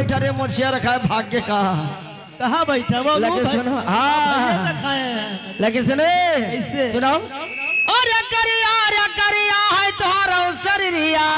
बैठा रे मोछिया रखा है भाग्य का कहाँ बैठा वो लेकिन सुनो हाँ लेकिन सुने सुनाओ अरे करिया है तुम्हारा शरीरिया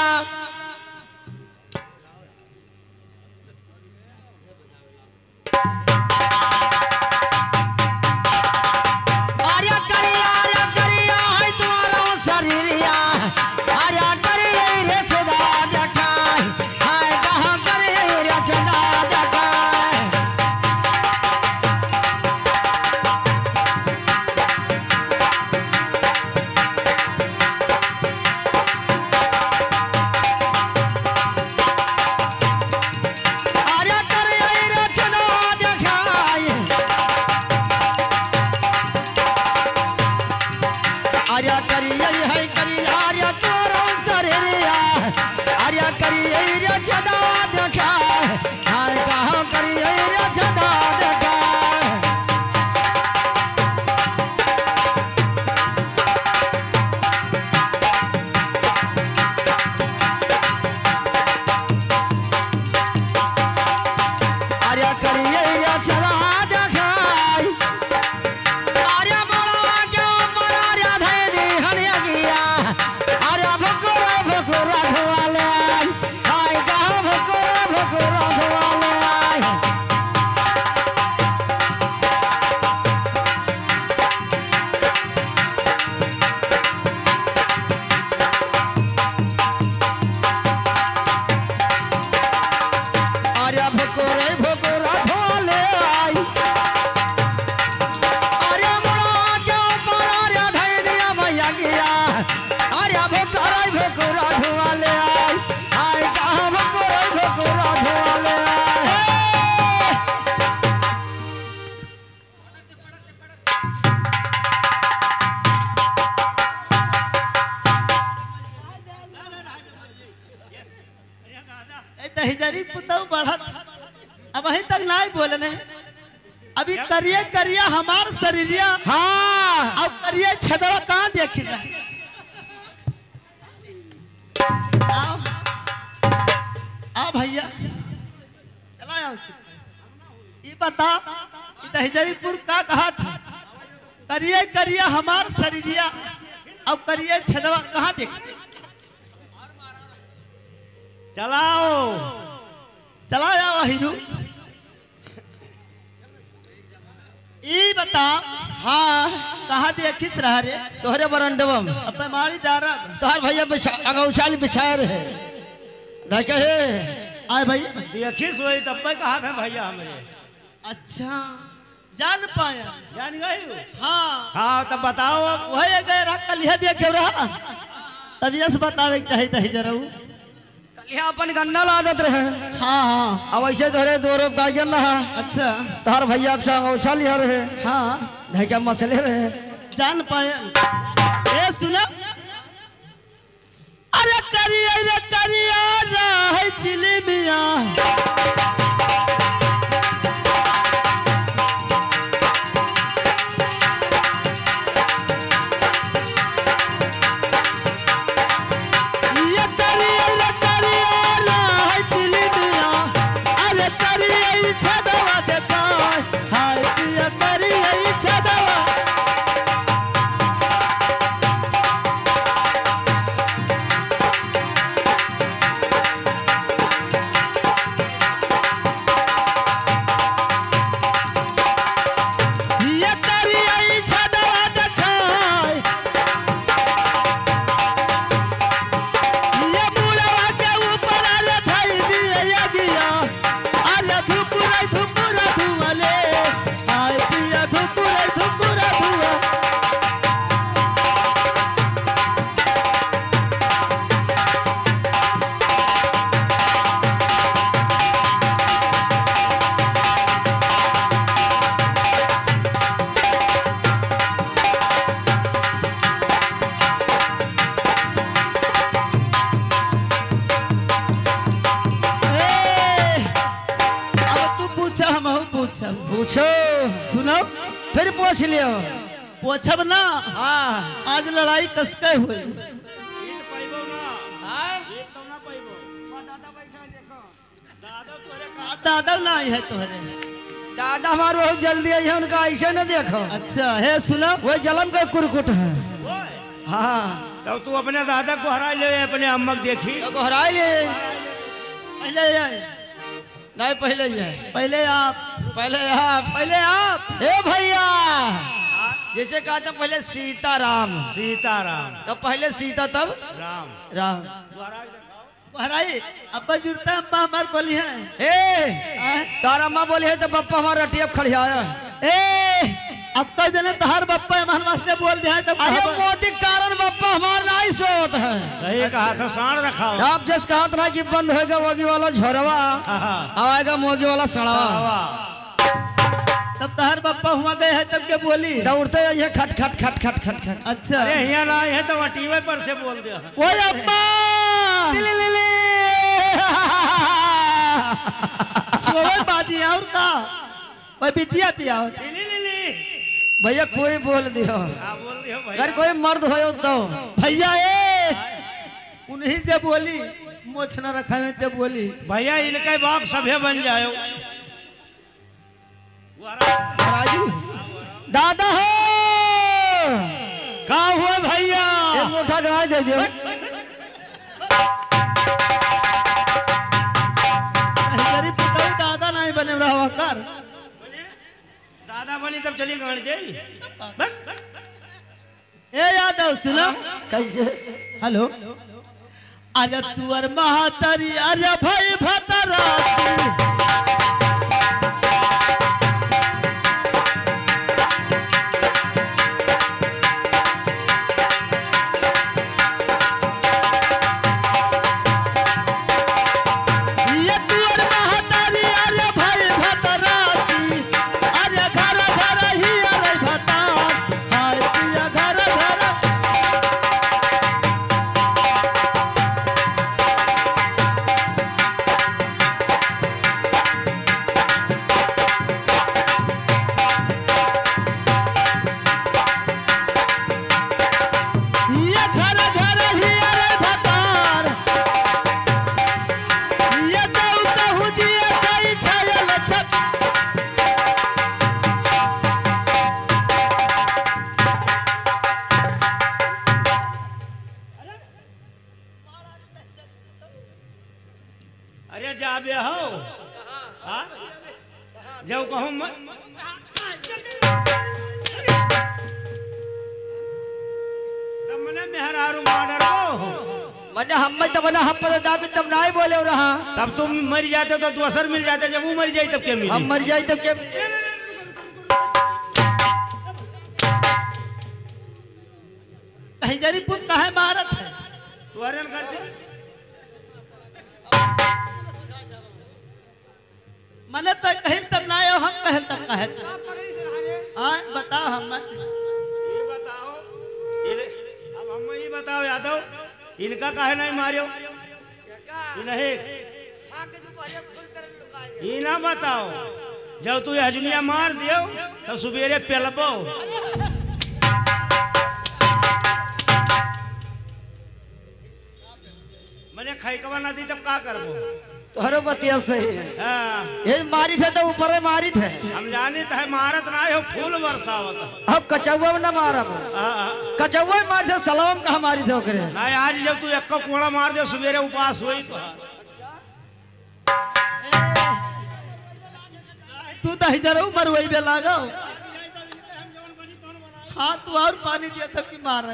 अब वहीं तक नहीं बोलने अभी करिए करिए हमार शरीरिया हाँ अब करिए छदवा कहाँ देख आओ आओ भैया चला आओ ये बता दहजरीपुर का कहा था करिए करिए हमार शरीरिया अब करिए छदवा कहाँ देख चलाओ चला आओ हीरू ई बता हाँ कहाँ देखिस रहा रे तोहरे बरंडवम अब मारी डारा तोहर भैया अगौशाली बिछाए रहे देखे आए भाई देखिस वही तब पे कहा था भैया हमें अच्छा जान पाया जान गए हाँ हाँ तब बताओ वही गए रहा कल यह देखे रहा तबियत से बतावे चाहिए था जरा यहाँ अपन गन्ना लादत रहे हाँ हाँ अब ऐसे धरे दो रोप गाजन रहा अच्छा तोहर भैया अगौशाली रहे हाँ धैका मसले रहे जान पाया ए सुना अरे करिया है चिली मिया पूछो सुनो फिर पूछ लियो पूछब ना हाँ आज लड़ाई कसके हुई जीत पाइबो ना हाँ जीत तो ना पाइबो दादा बैठा देखो दादा तोरे दादा नहीं है तोहरे। दादा हमारे बहुत जल्दी आई है, उनका ऐसे न देखो। अच्छा है, सुनो वो जलम का कुरकुट है। ओए, हाँ तब तू अपने दादा को हरा ले, अपने अम्मा को देखी। तो हराई ले। पहले ये, नहीं पहले ये, पहले आप, पहले आप, पहले आप। ए भैया जैसे कहा था पहले सीताराम, सीताराम तो पहले सीता तब राम। राम। हराई अब्बा जुड़ता अम्मा हमार बोली है। ए तारा माँ बोली है तो पप्पा हमारा रटिया खड़ियाया। ए अब तो जने तहार बप्पा हमार वास्ते बोल दिया है तब। अरे मोदी कारण पप्पा हमारा नहीं सोत है। सही कहा था, साण रखा हो। आप जैसे कहा था कि बंद होगा मोगी वाला झोरवा, आएगा मोगी वाला सड़वा। तब तहार बप्पा हुआ गए है तब के बोली दौड़ते ये खट खट खट खट खट खट। अच्छा अरे यहाँ ना है तो टीवी पर से बोल दिया। वो अब्बा सोवे बाजी और का ओए बिटिया पिया भैया कोई बोल दियो, बोल दियो अगर भैया। कोई मर्द हो तो भैया ए उन्हीं से बोली मोछ न रखा में ते बोली भैया इनके बाप सभे बन जाओ। राजू दादा हो का हुआ भैया? एक मोटा गाय दे दियो। गरीब पुतौ दादा नहीं बने रहा कर दादा बनी तब चली गाड़ी दे। ए यादव सुनो कैसे? हेलो अरे तुअर महातरी अरे भाई भतरा अरे जाबे हो जब कहूँ तब मने मेहरारू माडर को मैंने हम तब ना हम पर दाबी तब नहीं बोले रहा। तब तुम मर जाते तो दूसर मिल जाते, जब वो मर जाए तब क्या मिले? हम मर जाए तो क्या? हजारी पुत काहे मारत है तू हरण करते मने तो कहीं तब ना आयो हम कहल तब कहे हाँ बताओ हम ये बताओ अब हम ये बताओ यादव इनका काहे नहीं मारियो? नहीं ये ना बताओ जब तू हजमिया मार दियो तब सुबेरे पेलबो। मैंने खैकवा ना दी तब का करबो? तोहरो बतिया सही है। हाँ, ये मारी थे तो ऊपर मारी थे। हम जानी तो है मारत ना हो, फूल बरसावत। अब कचौवा में न मारब, कचौवा में मार थे सलाम कहा मारी थे ओकरे। ना आज जब तू एक कोड़ा मार दे सुबेरे उपास हुई तो तू तो हजार उमर वही पे लगाओ। हाँ तू और पानी दिया था कि मार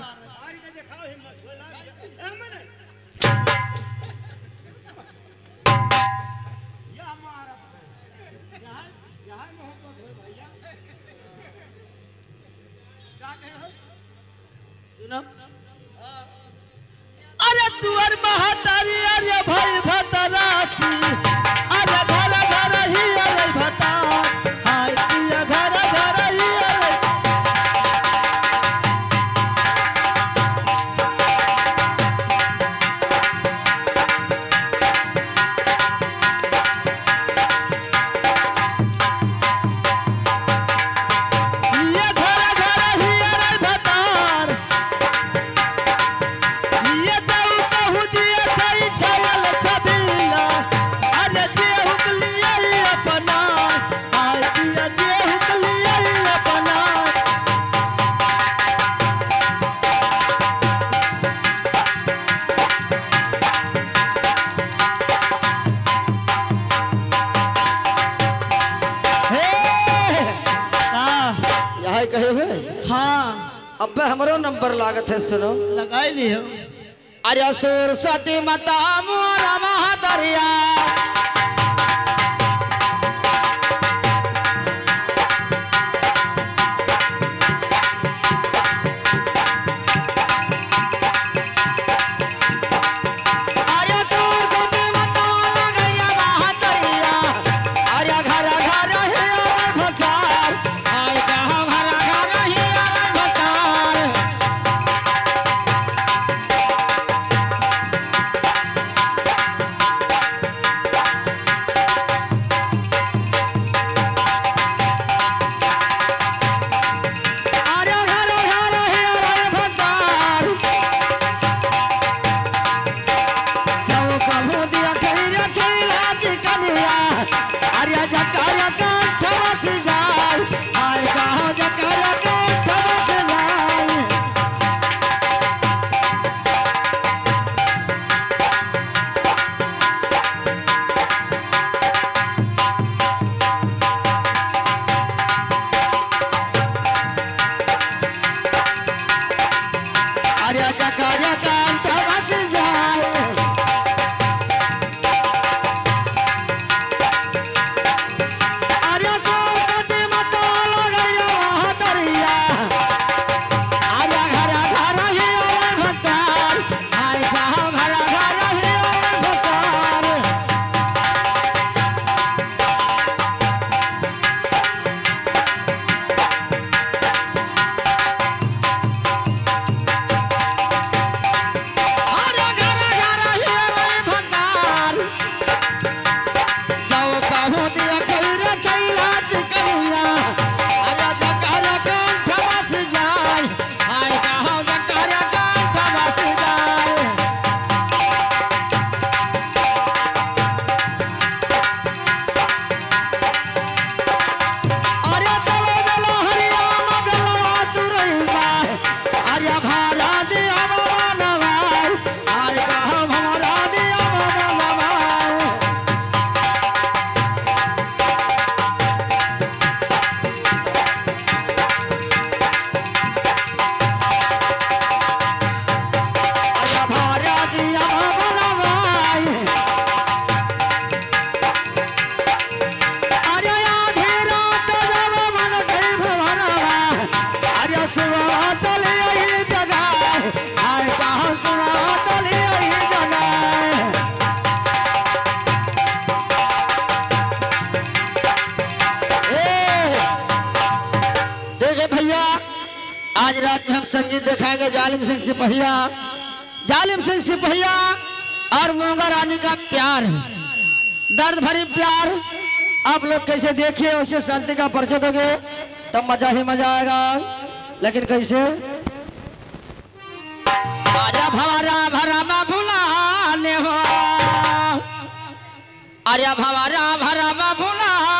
अरे तुअर महातारी अरे भाई भतरासी अरे घर घर ही अरे भता हाय तुया घर घर ही अरे ये घर घर ही अरे भतार ये जाऊ कहू दिए पिया जे हुकलिया अपना यहाँ कहे हुए हाँ अब हमरो नंबर लागत है सुनो लगाई लियो अरे सरस्वती माता मोरा महादरिया आज रात में हम संगीत दिखाएंगे जालिम सिंह सिपहिया और मूंगा रानी का प्यार, दर्द भरी प्यार। आप लोग कैसे देखिए वैसे शांति का परिचय दोगे तब मजा ही मजा आएगा। लेकिन कैसे आजा भवारा भरामा भुलाने हो, आजा भवारा भरामा भुला